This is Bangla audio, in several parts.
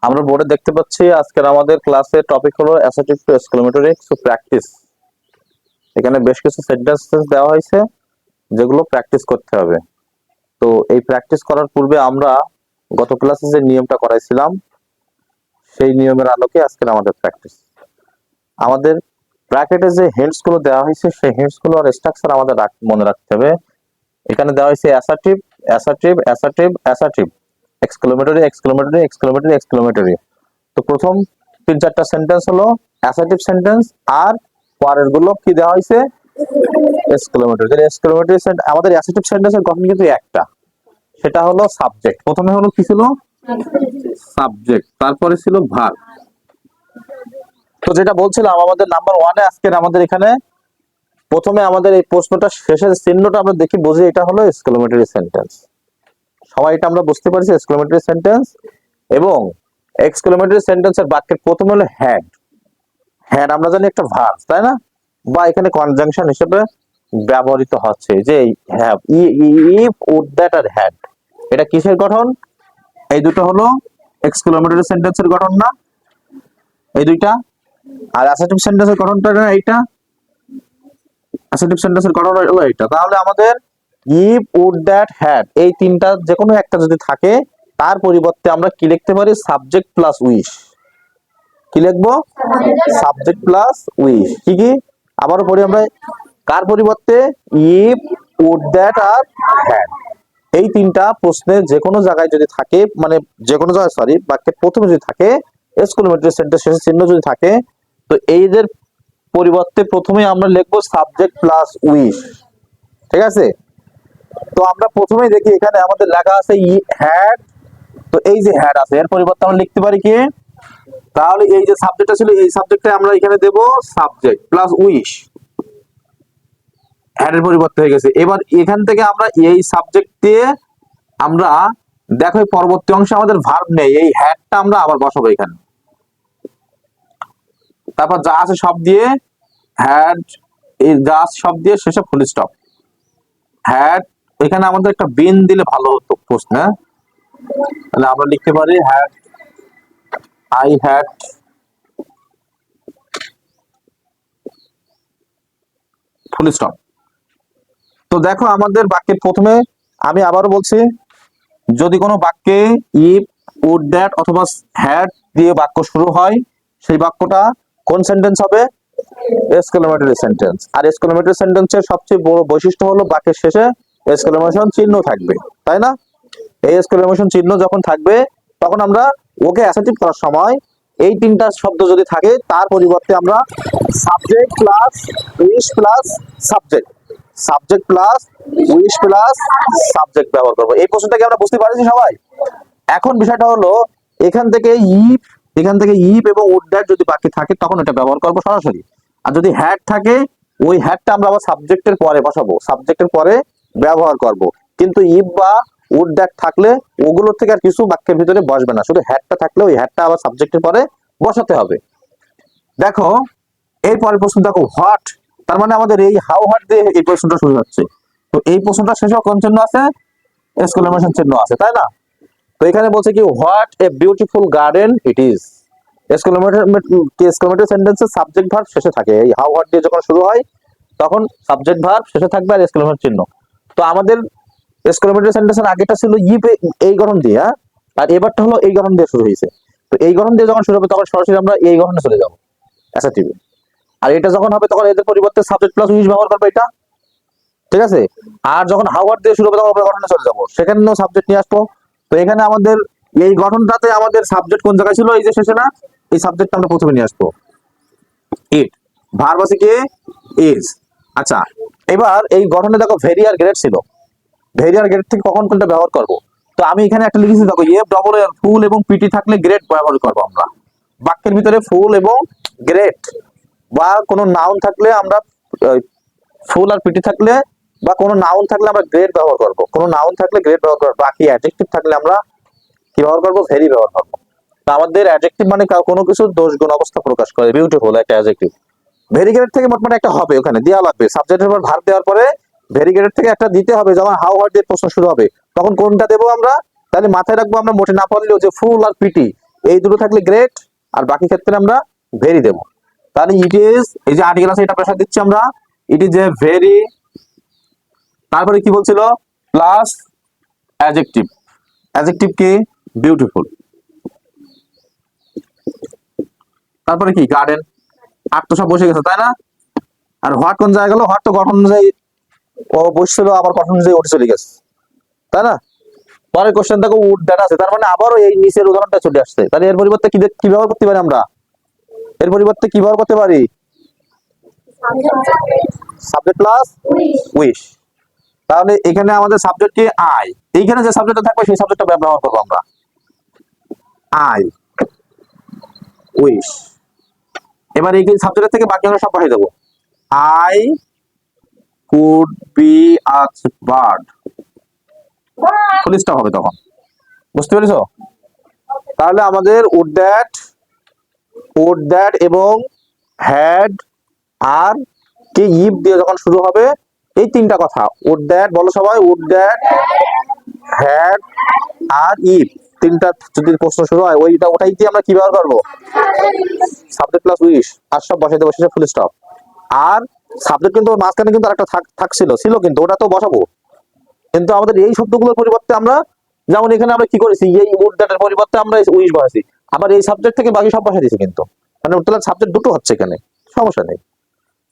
আমরা বোর্ডে দেখতে পাচ্ছি আজকের আমাদের ক্লাসের টপিক হলো assertive two exclamatory so practice. এখানে বেশ কিছু সেন্টেন্সেস দেওয়া হয়েছে যেগুলো প্র্যাকটিস করতে হবে। তো এই প্র্যাকটিস করার পূর্বে আমরা গত ক্লাসে যে নিয়মটা করাইছিলাম সেই নিয়মের আলোকে আজকের আমাদের প্র্যাকটিস। আমাদের ব্র্যাকেটে যে হেডস গুলো দেওয়া হয়েছে সেই হেডস গুলোর স্ট্রাকচার আমাদের মনে রাখতে হবে। এখানে দেওয়া হয়েছে assertive assertive assertive assertive, exclamatory exclamatory exclamatory exclamatory. তো প্রথম তিন চারটা সেন্টেন্স হলো অ্যাসার্টিভ সেন্টেন্স, আর পরের গুলো কি দেওয়া হয়েছে এক্সক্লেমেটরি। এক্সক্লেমেটরি আমাদের অ্যাসার্টিভ সেন্টেন্সের গঠন কিন্তু একটা, সেটা হলো সাবজেক্ট। প্রথমে হলো কি ছিল সাবজেক্ট, তারপরে ছিল ভার্ব। তো যেটা বলছিলাম আমাদের নাম্বার ওয়ানে আজকের আমাদের এখানে প্রথমে আমাদের এই প্রশ্নটা শেষের চিহ্নটা আমরা দেখি বুঝি এটা হলো এক্সক্লেমেটরি সেন্টেন্স। সবাই এটা আমরা বুঝতে পারছি এক্সক্লেমেটরি সেন্টেন্স। এবং এক্সক্লেমেটরি সেন্টেন্সের বাক্যের প্রথমে হলো হ্যাড। হ্যাড আমরা জানি একটা ভার্ব, তাই না? বা এখানে কনজাংশন হিসেবে ব্যবহৃত হচ্ছে যে have, if, would, that are had. এটা কিসের গঠন? এই দুটো হলো এক্সক্লেমেটরি সেন্টেন্সের গঠন না, এই দুইটা। আর অ্যাসার্টিভ সেন্টেন্সের গঠনটা এইটা, অ্যাসার্টিভ সেন্টেন্সের গঠন হলো এইটা। তাহলে আমাদের ইফ, উড, দ্যাট, হ্যাড এই তিনটা যে কোনো একটা যদি থাকে তার পরিবর্তে আমরা কি লিখতে পারি? Subject plus wish. কি লিখবো? Subject plus wish. কি কি আবারও পড়ি আমরা, কার পরিবর্তে? If, would, that are had. এই তিনটা প্রশ্নে যে কোনো জায়গায় যদি থাকে, মানে যে কোনো জায়গায় সরি বাক্যের প্রথমে যদি থাকে, এক্সক্লেমেটরি সেন্টেন্স শেষে চিহ্ন যদি থাকে, তো এইদের পরিবর্তে প্রথমে আমরা লিখবো সাবজেক্ট প্লাস উইশ। ঠিক আছে? তো আমরা প্রথমেই দেখি এখানে আমাদের লেখা আছে হ্যাড। তো এই যে হ্যাড আছে এর পরিবর্তে আমরা লিখতে পারি কি? তাহলে এই যে সাবজেক্টটা ছিল এই সাবজেক্টে আমরা এখানে দেব সাবজেক্ট প্লাস উইশ। হ্যাড এর পরিবর্তে হয়ে গেছে। এবার এখান থেকে আমরা এই সাবজেক্ট দিয়ে আমরা দেখো পরবর্তী অংশে আমাদের ভার্ব নেই, এই হ্যাডটা আমরা আবার বসাবো এখানে। তারপর যা আছে সব দিয়ে হ্যাড, এই যা আছে সব দিয়ে শেষে ফুল স্টপ। হ্যাড এখানে আমাদের একটা বিন দিলে ভালো হতো প্রশ্নে। তাহলে আমরা লিখতে পারি had, I had full stop. তো দেখো আমাদের বাক্যের প্রথমে আমি আবারও বলছি, যদি কোনো বাক্যে ইফ, উড, দ্যাট অথবা হ্যাড দিয়ে বাক্য শুরু হয় সেই বাক্যটা কোন সেন্টেন্স হবে? Exclamatory sentence. আর এক্সক্লেমেটরি সেন্টেন্সের সবচেয়ে বড় বৈশিষ্ট্য হলো বাক্যের শেষে এক্সক্লেমেশন চিহ্ন থাকবে, তাই না? এই এক্সক্লেমেশন চিহ্ন যখন থাকবে তখন আমরা ওকে অ্যাসার্টিভ করার সময় এই তিনটা শব্দ যদি থাকে তার পরিবর্তে আমরা subject plus wish plus subject, subject plus wish plus subject ব্যবহার করবো। এই প্রশ্নটাকে আমরা বুঝতে পারছি সবাই? এখন বিষয়টা হলো এখান থেকে ইফ এবং উড দ্যাট যদি বাকি থাকে তখন এটা ব্যবহার করবো সরাসরি। আর যদি হ্যাড থাকে ওই হ্যাডটা আমরা আবার সাবজেক্টের পরে বসাবো, সাবজেক্টের পরে ব্যবহার করব। কিন্তু ইফ বা উড দ্যাট থাকলে ওগুলোর থেকে আর কিছু বাক্যের ভিতরে বসবে না, শুধু হ্যাডটা থাকলে ওই হ্যাডটা আবার সাবজেক্টের পরে বসাতে হবে। দেখো এই পরের প্রশ্ন দেখো হোয়াট, তার মানে আমাদের এই হাউ হোয়াট দিয়ে এই প্রশ্নটা শুরু হচ্ছে। তো এই প্রশ্নটা শেষে কোন চিহ্ন আছে? এক্সক্লেমেশন চিহ্ন আছে, তাই না? তো এখানে বলছে কি what a beautiful garden it is. Exclamatory সেন্টেন্সের সাবজেক্ট ভার্ব শেষে থাকে, এই হাউ হোয়াট দিয়ে যখন শুরু হয় তখন সাবজেক্ট ভার্ব শেষে থাকবে আর এক্সক্লেমেশন চিহ্ন। তো আমাদের এক্সক্লেমেটরি সেন্টেন্সের আগেটা ছিল ইফ এই গঠন দিয়ে, হ্যাঁ, আর এবারটা হলো এই গঠন দিয়ে শুরু হয়েছে। তো এই গঠন দিয়ে যখন শুরু হবে তখন সরাসরি আমরা এই গঠনে চলে যাবো অ্যাসার্টিভে। আর এটা যখন হবে তখন এদের পরিবর্তে সাবজেক্ট প্লাস উইশ ব্যবহার করবে এটা, ঠিক আছে? আর যখন হাওয়ার্ড দিয়ে শুরু হবে তখন আমরা গঠনে চলে যাবো, সেখানেও সাবজেক্ট নিয়ে আসবো। তো এখানে আমাদের এই গঠনটাতে আমাদের সাবজেক্ট কোন জায়গায় ছিল? এই যে শেষে না, এই সাবজেক্টটা আমরা প্রথমে নিয়ে আসবো। ইট, ভার্ব আছে কি? ইজ। আচ্ছা, এবার এই গঠনে দেখো ভেরি আর গ্রেট ছিল। ভেরি আর গ্রেট থেকে কখন কোনটা ব্যবহার করব? তো আমি এখানে একটা লিখেছি দেখো এফ ডবল এর ফুল এবং পিটি থাকলে গ্রেট ব্যবহার করবো আমরা। বাক্যের ভিতরে ফুল এবং গ্রেট বা কোনো নাউন থাকলে আমরা ফুল আর পিটি থাকলে বা কোনো নাউন থাকলে আমরা গ্রেট ব্যবহার করব, কোনো নাউন থাকলে গ্রেট ব্যবহার করব, বাকি অ্যাডজেক্টিভ থাকলে আমরা কি ব্যবহার করব? ভেরি ব্যবহার করব। তো আমাদের অ্যাডজেক্টিভ মানে কোনো কিছু দোষ গুণ অবস্থা প্রকাশ করে, বিউটিফুল একটা অ্যাডজেক্টিভ। ভেরিগেটেড থেকে মোটামুটি একটা হবে ওখানে দেওয়া লাগবে, সাবজেক্টের পর ভার্ব দেওয়ার পরে ভেরিগেটেড থেকে একটা দিতে হবে। যখন হাউ হোয়াট দিয়ে প্রশ্ন শুরু হবে তখন কোনটা দেবো আমরা? তাহলে মাথায় রাখবো আমরা মোটে না পারলেও যে ফুল আর পিটি এই দুটো থাকলে গ্রেট, আর বাকি ক্ষেত্রে আমরা ভেরি দেব। তাহলে ইট ইজ, এই যে আর্টিকেল আছে এটা প্রেসার দিচ্ছি আমরা, ইট ইজ এ ভেরি, তারপরে কি বলছিল, প্লাস অ্যাডজেক্টিভ। অ্যাডজেক্টিভ কি, বিউটিফুল। তারপরে কি, গার্ডেন। আর তো সব বসে গেছে তাই না? আর হোয়াট কোন জায়গায় গেল, হোয়াট তো গঠন অনুযায়ী ও বসছিল, আবার গঠন অনুযায়ী উঠে চলে গেছে, তাই না? পরের কোশ্চেন দেখো উড দ্যাট আছে, তার মানে আবারও এই নিচের উদাহরণটা চলে আসছে। তাহলে এর পরিবর্তে কি ব্যবহার করতে পারি আমরা? এর পরিবর্তে কি ব্যবহার করতে পারি? Subject plus wish. তাহলে এখানে আমাদের সাবজেক্ট কি, আই। এইখানে যে সাবজেক্টটা থাকবে সেই সাবজেক্টটা ব্যবহার করবো আমরা, আই উইশ। এবার এই সাবজেক্ট থেকে বাকি আমরা সব পাঠিয়ে দেবো, I could be a bird, full stop হবে তখন। বুঝতে পেরেছো? তাহলে আমাদের উড দ্যাট এবং হ্যাড আর কি ইফ দিয়ে যখন শুরু হবে, এই তিনটা কথা, উড দ্যাট বলো সবাই, would that, had are if, তিনটা যদি প্রশ্ন শুরু হয় ওটাই দিয়ে আমরা কি ব্যবহার করবো, সাবজেক্ট প্লাস উইশ, আর সব বসাই দেবো শেষে ফুল স্টপ। আর সাবজেক্ট কিন্তু মাঝখানে কিন্তু আরেকটা ছিল কিন্তু ওটা তো বসাবো, কিন্তু আমাদের এই শব্দগুলোর পরিবর্তে আমরা, যেমন এখানে আমরা কি করেছি, এই উড দ্যাটের পরিবর্তে আমরা উইশ বসাইছি, আবার এই সাবজেক্ট থেকে বাকি সব বসাই দিয়েছি, কিন্তু মানে টোটাল সাবজেক্ট দুটো হচ্ছে এখানে, সমস্যা নেই।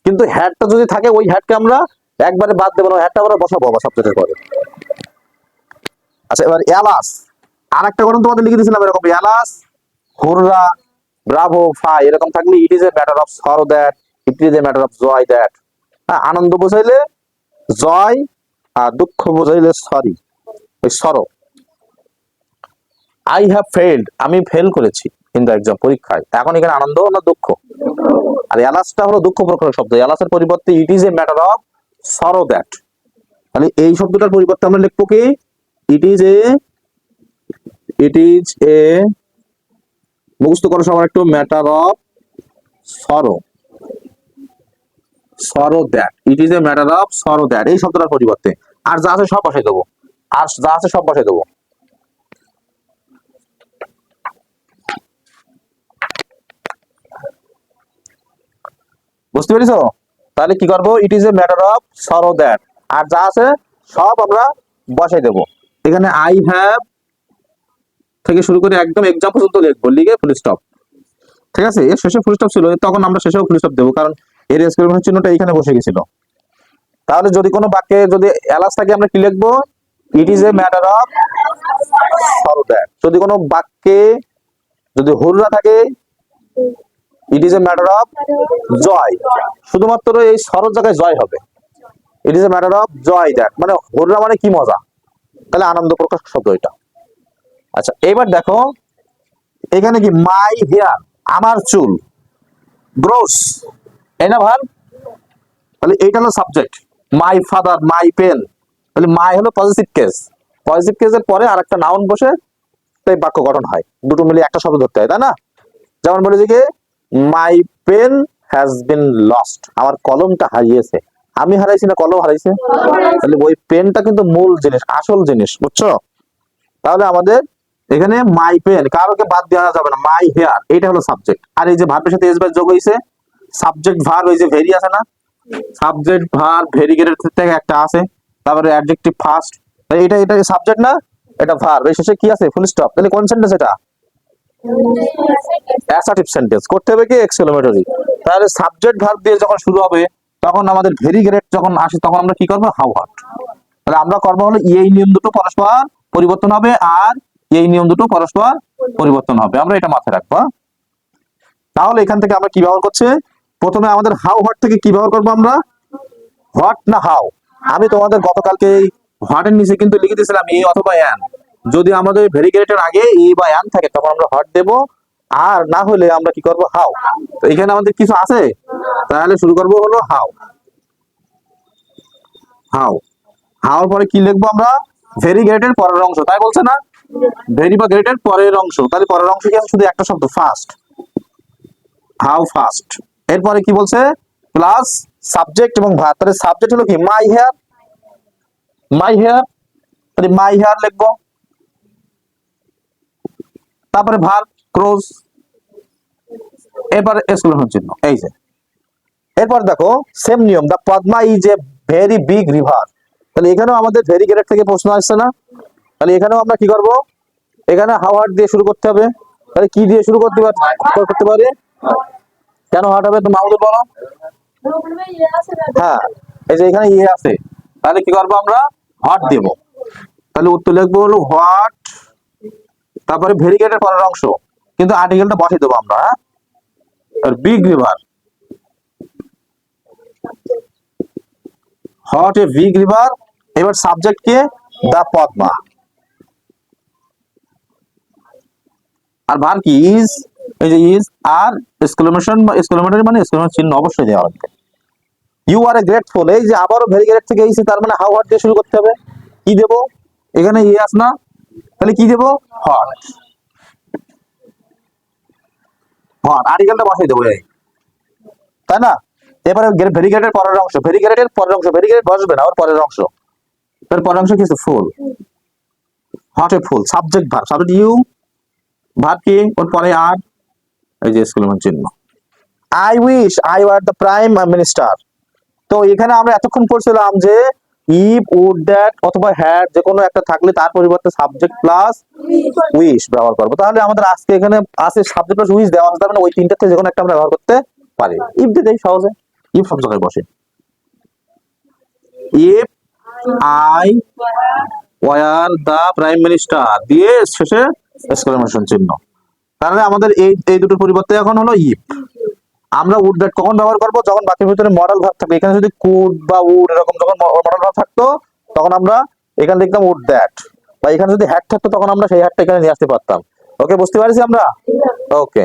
কিন্তু হ্যাডটা যদি থাকে, ওই হ্যাডকে আমরা একবারে বাদ দেবো না, হ্যাডটা আমরা বসাবো আবার সাবজেক্টের পরে। আচ্ছা, এবার এলাস, আর একটা গঠন তোমাদের লিখে দিয়েছিলাম এরকম, এলাস, হুররা, ব্রাভো, ফাই, এরকম থাকলে it is a matter of sorrow that, it is a matter of joy that. হ্যাঁ, আনন্দ বোঝাইলে জয়, আর দুঃখ বোঝাইলে সরি, ওই সরো। আই হ্যাভ ফেইল্ড, আমি ফেল করেছি ইন দ্য এক্সাম, পরীক্ষায়। এখন এখানে আনন্দ না দুঃখ? আর এলাসটা হলো দুঃখ প্রকার শব্দ, এলাসের পরিবর্তে ইট is a matter of sorrow that. তাহলে এই শব্দটার পরিবর্তে আমরা লিখবো কি, ইট ইজ এ, মুখস্থ করো সবার একটু, matter of sorrow that, it is a matter of sorrow that, এই শব্দটার পরিবর্তে। আর যা আছে সব বসাই দেবো, বুঝতে পেরেছো? তাহলে কি করবো, it is a matter of sorrow that, আর যা আছে সব আমরা বসাই দেবো। এখানে আই হ্যাভ থেকে শুরু করে একদম এক্সাম পর্যন্ত লিখবো, লিখে ফুল স্টপ। ঠিক আছে, এর শেষে ফুল স্টপ ছিল, তখন আমরা শেষেও ফুল স্টপ দেবো, কারণ এর এক্সক্লেমেশন চিহ্নটা এখানে বসে গেছিল। তাহলে যদি কোনো বাক্যে যদি এলাস থাকে, আমরা কি লিখবো, it is a matter of sorrow that. যদি কোনো বাক্যে যদি হুররা থাকে, it is a matter of joy, শুধুমাত্র এই সরো জায়গায় জয় হবে, it is a matter of joy that, মানে হুররা মানে কি মজা, তাহলে আনন্দ প্রকাশ শব্দ এটা। আচ্ছা, এবার দেখো এখানে কি, মাই হেয়ার, আমার চুল, গ্রোস, এই না ভার, তাহলে এইটা হলো subject. My father, my pen, তাহলে মাই হলো পজিটিভ কেস, পজিটিভ কেসের পরে আর একটা নাউন বসে তাই বাক্য গঠন হয়, দুটো মিলে একটা শব্দ ধরতে হয়, তাই না? যেমন বলে যে my pen has been lost, আমার কলমটা হারিয়েছে। আমি হারাইছি না কলম হারাইছে? তাহলে ওই পেনটা কিন্তু মূল জিনিস, আসল জিনিস, বুঝছো? তাহলে আমাদের এখানে মাই পেন, কারোকে বাদ দেওয়া যাবে না, মাই হেয়ার, এটা হলো সাবজেক্ট। আর এই যে ভার্বের সাথে এস বাই যোগ হয়েছে, সাবজেক্ট ভার্ব, ওই যে ভেরি আছে না, সাবজেক্ট ভার্ব ভেরিগেটের থেকে একটা আছে, তারপরে অ্যাডজেক্টিভ ফার্স্ট, এটা সাবজেক্ট না, এটা ভার্ব, এই শেষে কি আছে, ফুল স্টপ। তাহলে কোন সেন্টেন্স এটা? Assertive sentence. করতে হবে কি, এক্সক্লেমেটরি। তাহলে সাবজেক্ট ভার্ব দিয়ে যখন শুরু হবে, তখন আমাদের ভেরিগেট যখন আসে, তখন আমরা কি করবো, হাউ হট। তাহলে আমরা করবো হলো, এই নিয়ম দুটো পরস্পর পরিবর্তন হবে, আর এই নিয়ম দুটো পরস্পর পরিবর্তন হবে, আমরা এটা মাথায় রাখবো। তাহলে এখান থেকে আমরা কি ব্যবহার করছি, প্রথমে আমাদের হাউ হট থেকে কি ব্যবহার করবো আমরা, হোয়াট না হাউ। আমি তোমাদের গতকালকে হোয়াটের নিচে কিন্তু লিখে দিয়েছিলাম এ অথবা অ্যান, যদি আমাদের ভেরিগেটের আগে এ বা অ্যান থাকে, তখন আমরা হোয়াট দেবো, আর না হলে আমরা কি করব, হাউ। তো এখানে আমাদের কিছু আছে, তাহলে শুরু করবো হলো হাউ। হাউ, হাউর পরে কি লিখবো আমরা, ভেরিগেটের পরের অংশ, তাই বলছে না, ভেরি বা গ্রেটের পরের অংশ, তাহলে পরের অংশ কি আছে, শুধু একটা শব্দ, ফাস্ট, হাউ ফাস্ট। এরপরে কি বলছে, প্লাস সাবজেক্ট এবং ভার্ব। তাহলে সাবজেক্ট হলো কি, মাই হেয়ার, মাই হেয়ার, তাহলে মাই হেয়ার লিখবো। তারপরে ভার্ব, ক্রোজ, এরপর এক্সক্লেমেশন চিহ্ন, এই যে। এরপর দেখো সেম নিয়ম, the Padma is a very big river. তাহলে এখানেও আমাদের ভেরি গ্রেড থেকে প্রশ্ন আসছে না? তাহলে এখানেও আমরা কি করব, এখানে হাওয়ার্ড দিয়ে শুরু করতে হবে। তাহলে কি দিয়ে শুরু করতে পারি? কেন হার্ড হবে তো মাহমুদুল বলো? হ্যাঁ, এই যে এখানে ইয়ে আছে, তাহলে কি করবো আমরা? হট দেব। তাহলে উত্তর লিখবো হলো হোয়াট, তারপরে ভেরিগেটের পরের অংশ, কিন্তু আর্টিকেলটা বসিয়ে দেবো আমরা। হ্যাঁ, big river, hot a big river. এবার সাবজেক্ট কে? দা পদ্মা। আর ভার কি? ইজ, এই যে ইজ আর এক্সক্লেমেশন বা এক্সক্লেমেটরি মানে এক্সক্লেমেশন চিহ্ন অবশ্যই দেওয়া হবে। ইউ আর এ গ্রেটফুল, এই যে আবারও ভেরি গ্রেট থেকে এসেছে, তার মানে হাউ হট দিয়ে শুরু করতে হবে। কি দেব? এখানে ইয়াস না, তাহলে কি দেব? হট। হট আর্টিকেলটা বসাই দেবো এই, তাই না? এবারে ভেরিগেটের পরের অংশ, ভেরিগেটের পরের অংশ, ভেরিগেট বসবে না, ওর পরের অংশ। এর পরের অংশ কি আছে? Fool, what a fool, subject verb, subject you, verb কি? ওর পরে আর, এই যে এক্সক্লেমেশন চিহ্ন। I wish I were the prime minister. তো এখানে আমরা এতক্ষণ পড়ছিলাম যে ইফ, উড, দ্যাট অথবা হ্যাড যে কোনো একটা থাকলে তার পরিবর্তে সাবজেক্ট প্লাস উইশ ব্যবহার করবো। তাহলে আমাদের আজকে এখানে আছে সাবজেক্ট প্লাস উইশ দেওয়া আছে, তার মানে ওই তিনটাতে যে কোনো একটা আমরা ব্যবহার করতে পারি। ইফ দিয়ে দেই সহজে, ইফ সব জায়গায় বসে। If I were the prime minister দিয়ে শেষে এক্সক্লেমেশন চিহ্ন। তাহলে আমাদের এই এই দুটোর পরিবর্তে এখন হলো ইফ। আমরা উড দ্যাট কখন ব্যবহার করবো? যখন বাকির ভিতরে মডেল ভার্ব থাকবে। এখানে যদি কুড বা উড এরকম যখন মডেল ভার্ব থাকতো, তখন আমরা এখানে লিখতাম উড দ্যাট, বা এখানে যদি হ্যাড থাকতো তখন আমরা সেই হ্যাডটা এখানে নিয়ে আসতে পারতাম। ওকে, বুঝতে পারছি আমরা? ওকে।